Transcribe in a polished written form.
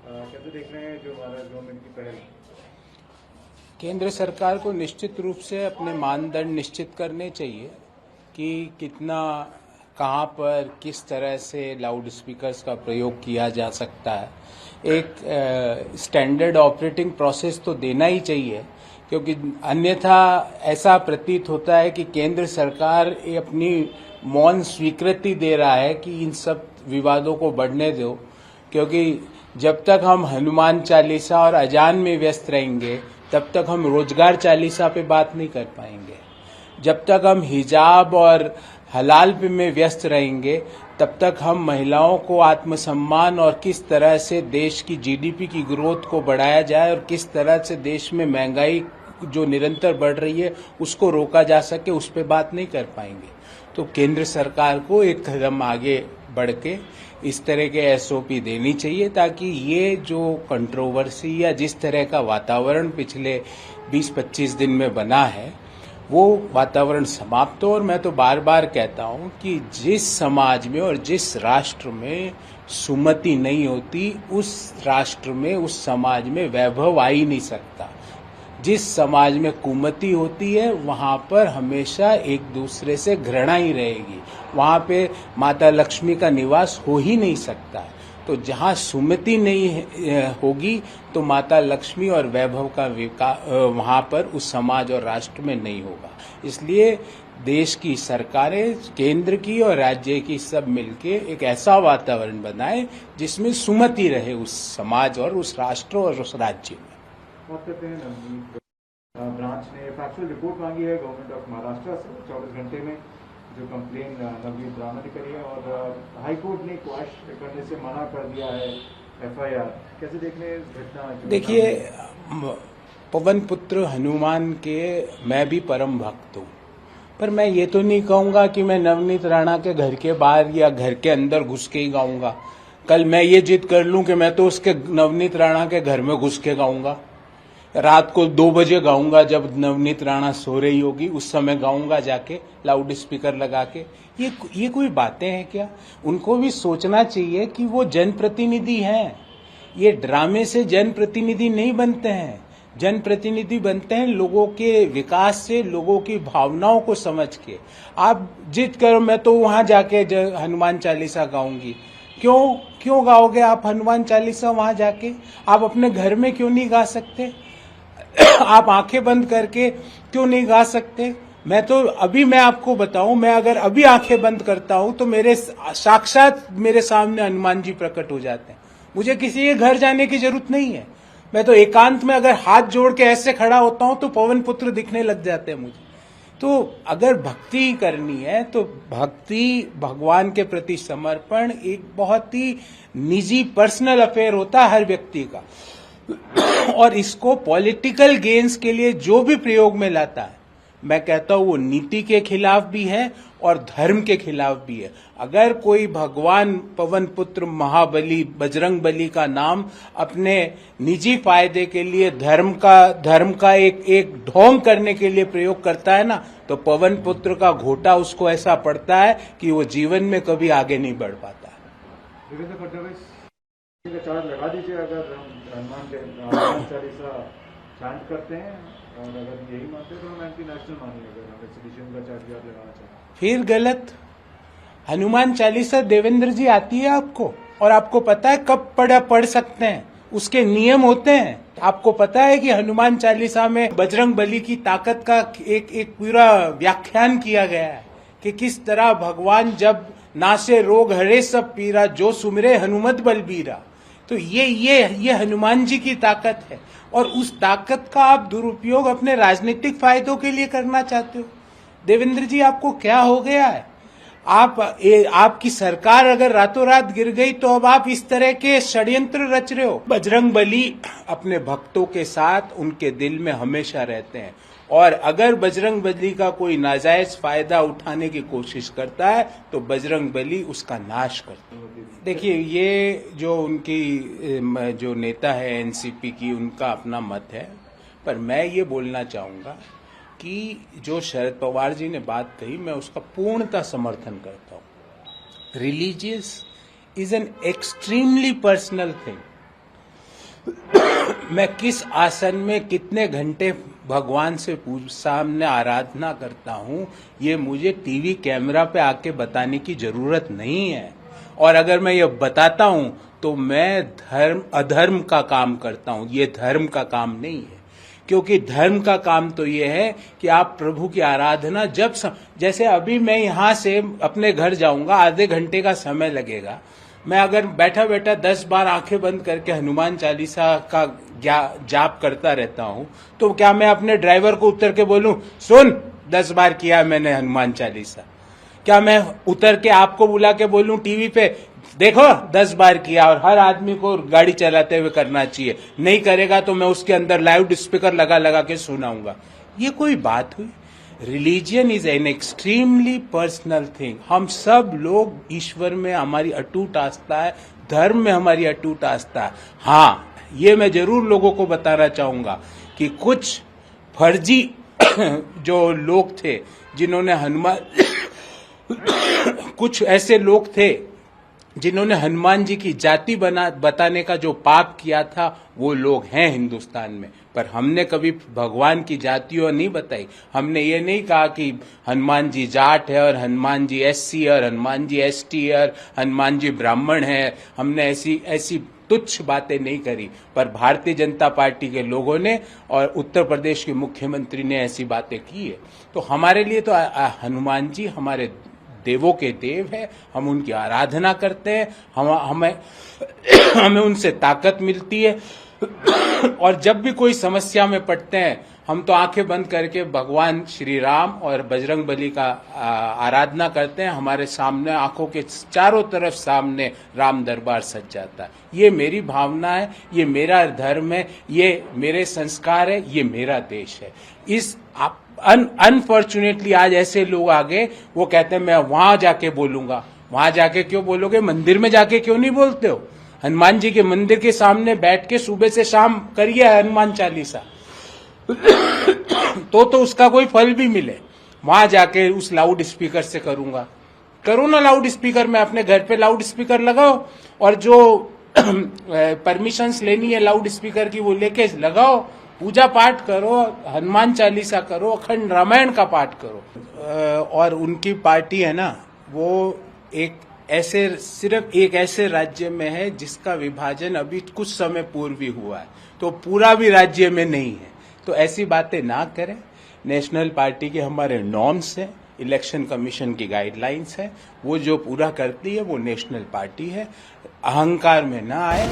कैसे देख रहे हैं जो हमारा गवर्नमेंट की पहल? केंद्र सरकार को निश्चित रूप से अपने मानदंड निश्चित करने चाहिए कि कितना, कहां पर, किस तरह से लाउड स्पीकर्स का प्रयोग किया जा सकता है। एक स्टैंडर्ड ऑपरेटिंग प्रोसेस तो देना ही चाहिए, क्योंकि अन्यथा ऐसा प्रतीत होता है कि केंद्र सरकार अपनी मौन स्वीकृति दे रहा है कि इन सब विवादों को बढ़ने दो, क्योंकि जब तक हम हनुमान चालीसा और अजान में व्यस्त रहेंगे तब तक हम रोजगार चालीसा पे बात नहीं कर पाएंगे। जब तक हम हिजाब और हलाल पे में व्यस्त रहेंगे तब तक हम महिलाओं को आत्मसम्मान और किस तरह से देश की जीडीपी की ग्रोथ को बढ़ाया जाए और किस तरह से देश में महंगाई जो निरंतर बढ़ रही है उसको रोका जा सके, उस पर बात नहीं कर पाएंगे। तो केंद्र सरकार को एक कदम आगे बढ़ के इस तरह के एसओपी देनी चाहिए, ताकि ये जो कंट्रोवर्सी या जिस तरह का वातावरण पिछले 20-25 दिन में बना है वो वातावरण समाप्त हो। और मैं तो बार बार कहता हूं कि जिस समाज में और जिस राष्ट्र में सुमति नहीं होती उस राष्ट्र में, उस समाज में वैभव आ ही नहीं सकता। जिस समाज में कुमति होती है वहां पर हमेशा एक दूसरे से घृणा ही रहेगी, वहां पे माता लक्ष्मी का निवास हो ही नहीं सकता। तो जहां सुमति नहीं होगी तो माता लक्ष्मी और वैभव का वहां पर उस समाज और राष्ट्र में नहीं होगा। इसलिए देश की सरकारें, केंद्र की और राज्य की, सब मिलके एक ऐसा वातावरण बनाए जिसमें सुमति रहे उस समाज और उस राष्ट्र और उस राज्य में। बात करते हैं नवनीत ब्रांच ने फैक्चुअल रिपोर्ट मांगी है गवर्नमेंट ऑफ महाराष्ट्र से 24 घंटे में, जो कंप्लेन नवनीत ब्राह्मण ने करी है, और हाई कोर्ट ने क्वाश करने से मना कर दिया है एफआईआर। कैसे देख रहे हैं इस घटना? देखिए, पवन पुत्र हनुमान के मैं भी परम भक्त हूँ, पर मैं ये तो नहीं कहूंगा कि मैं नवनीत राणा के घर के बाहर या घर के अंदर घुस के ही गाऊंगा। कल मैं ये जिद कर लूं कि मैं तो उसके नवनीत राणा के घर में घुस के गाऊंगा, रात को 2 बजे गाऊंगा जब नवनीत राणा सो रही होगी, उस समय गाऊंगा जाके लाउड स्पीकर लगा के। ये कोई बातें हैं क्या? उनको भी सोचना चाहिए कि वो जनप्रतिनिधि हैं। ये ड्रामे से जनप्रतिनिधि नहीं बनते हैं। जनप्रतिनिधि बनते हैं लोगों के विकास से, लोगों की भावनाओं को समझ के। आप जिद करो मैं तो वहां जाके हनुमान चालीसा गाऊंगी, क्यों गाओगे आप हनुमान चालीसा वहां जाके? आप अपने घर में क्यों नहीं गा सकते? आप आंखें बंद करके क्यों नहीं गा सकते? मैं आपको बताऊं, मैं अगर अभी आंखें बंद करता हूं तो मेरे साक्षात मेरे सामने हनुमान जी प्रकट हो जाते हैं। मुझे किसी के घर जाने की जरूरत नहीं है। मैं तो एकांत में अगर हाथ जोड़ के ऐसे खड़ा होता हूं तो पवन पुत्र दिखने लग जाते हैं मुझे। तो अगर भक्ति करनी है तो भक्ति, भगवान के प्रति समर्पण एक बहुत ही निजी पर्सनल अफेयर होता है हर व्यक्ति का, और इसको पॉलिटिकल गेन्स के लिए जो भी प्रयोग में लाता है, मैं कहता हूं वो नीति के खिलाफ भी है और धर्म के खिलाफ भी है। अगर कोई भगवान पवन पुत्र महाबली बजरंग बली का नाम अपने निजी फायदे के लिए, धर्म का एक ढोंग करने के लिए प्रयोग करता है ना, तो पवन पुत्र का घोटा उसको ऐसा पड़ता है कि वो जीवन में कभी आगे नहीं बढ़ पाता। देवेंद्र फडणवीस का चार्ज लगा दीजिए अगर हनुमान चालीसा चांट करते हैं, और अगर यही मानते हैं तो हम एंटी नेशनल मानेंगे। अगर सेडिशन का चार्ज भी आप लगाना चाहें फिर गलत। हनुमान चालीसा देवेंद्र जी आती है आपको, और आपको पता है कब पढ़ सकते हैं, उसके नियम होते हैं। आपको पता है कि हनुमान चालीसा में बजरंग बली की ताकत का एक पूरा व्याख्यान किया गया है कि किस तरह भगवान जब नासे रोग हरे सब पीरा, जो सुमिरे हनुमत बलबीरा। तो ये हनुमान जी की ताकत है, और उस ताकत का आप दुरुपयोग अपने राजनीतिक फायदों के लिए करना चाहते हो। देवेंद्र जी, आपको क्या हो गया है? आपकी सरकार अगर रातों रात गिर गई तो अब आप इस तरह के षड्यंत्र रच रहे हो। बजरंग बली अपने भक्तों के साथ उनके दिल में हमेशा रहते हैं, और अगर बजरंग बली का कोई नाजायज फायदा उठाने की कोशिश करता है तो बजरंग बली उसका नाश करता है। देखिए, ये जो उनकी जो नेता है एनसीपी की, उनका अपना मत है, पर मैं ये बोलना चाहूंगा कि जो शरद पवार जी ने बात कही, मैं उसका पूर्णतः समर्थन करता हूं। Religious is an extremely personal thing. मैं किस आसन में कितने घंटे भगवान से सामने आराधना करता हूं, ये मुझे टीवी कैमरा पे आके बताने की जरूरत नहीं है। और अगर मैं ये बताता हूं तो मैं अधर्म का काम करता हूं, ये धर्म का काम नहीं है। क्योंकि धर्म का काम तो ये है कि आप प्रभु की आराधना जैसे अभी मैं यहां से अपने घर जाऊंगा, आधे घंटे का समय लगेगा। मैं अगर बैठा बैठा 10 बार आंखें बंद करके हनुमान चालीसा का जाप करता रहता हूं, तो क्या मैं अपने ड्राइवर को उतर के बोलूं, सुन 10 बार किया मैंने हनुमान चालीसा? क्या मैं उतर के आपको बुला के बोलूं टीवी पे, देखो 10 बार किया? और हर आदमी को गाड़ी चलाते हुए करना चाहिए, नहीं करेगा तो मैं उसके अंदर लाउड स्पीकर लगा लगा के सुनाऊंगा? ये कोई बात हुई? Religion is an extremely personal thing. हम सब लोग ईश्वर में हमारी अटूट आस्था है, धर्म में हमारी अटूट आस्था है। हाँ, ये मैं जरूर लोगों को बताना चाहूंगा कि कुछ फर्जी जो लोग थे जिन्होंने कुछ ऐसे लोग थे जिन्होंने हनुमान जी की जाति बताने का जो पाप किया था, वो लोग हैं हिंदुस्तान में। पर हमने कभी भगवान की जातियों नहीं बताई। हमने ये नहीं कहा कि हनुमान जी जाट है और हनुमान जी एससी और हनुमान जी एसटी और हनुमान जी ब्राह्मण है। हमने ऐसी तुच्छ बातें नहीं करी। पर भारतीय जनता पार्टी के लोगों ने और उत्तर प्रदेश के मुख्यमंत्री ने ऐसी बातें की है। तो हमारे लिए तो हनुमान जी हमारे देवों के देव है, हम उनकी आराधना करते हैं, हमें उनसे ताकत मिलती है। और जब भी कोई समस्या में पड़ते हैं, हम तो आंखें बंद करके भगवान श्री राम और बजरंग बली का आराधना करते हैं। हमारे सामने, आंखों के चारों तरफ सामने राम दरबार सज जाता है। ये मेरी भावना है, ये मेरा धर्म है, ये मेरे संस्कार है, ये मेरा देश है। अनफॉर्चुनेटली आज ऐसे लोग आ गए, वो कहते हैं मैं वहां जाके बोलूंगा। वहां जाके क्यों बोलोगे? मंदिर में जाके क्यों नहीं बोलते हो? हनुमान जी के मंदिर के सामने बैठ के सुबह से शाम करिए हनुमान चालीसा, तो उसका कोई फल भी मिले। वहां जाके उस लाउड स्पीकर से करूंगा, करो ना लाउड स्पीकर में, अपने घर पे लाउड स्पीकर लगाओ और जो परमिशंस लेनी है लाउड स्पीकर की वो लेके लगाओ, पूजा पाठ करो, हनुमान चालीसा करो, अखंड रामायण का पाठ करो। और उनकी पार्टी है ना, वो सिर्फ एक ऐसे राज्य में है जिसका विभाजन अभी कुछ समय पूर्व ही हुआ है, तो पूरा भी राज्य में नहीं है। तो ऐसी बातें ना करें। नेशनल पार्टी के हमारे नॉर्म्स हैं, इलेक्शन कमीशन की गाइडलाइंस है, वो जो पूरा करती है वो नेशनल पार्टी है। अहंकार में ना आए।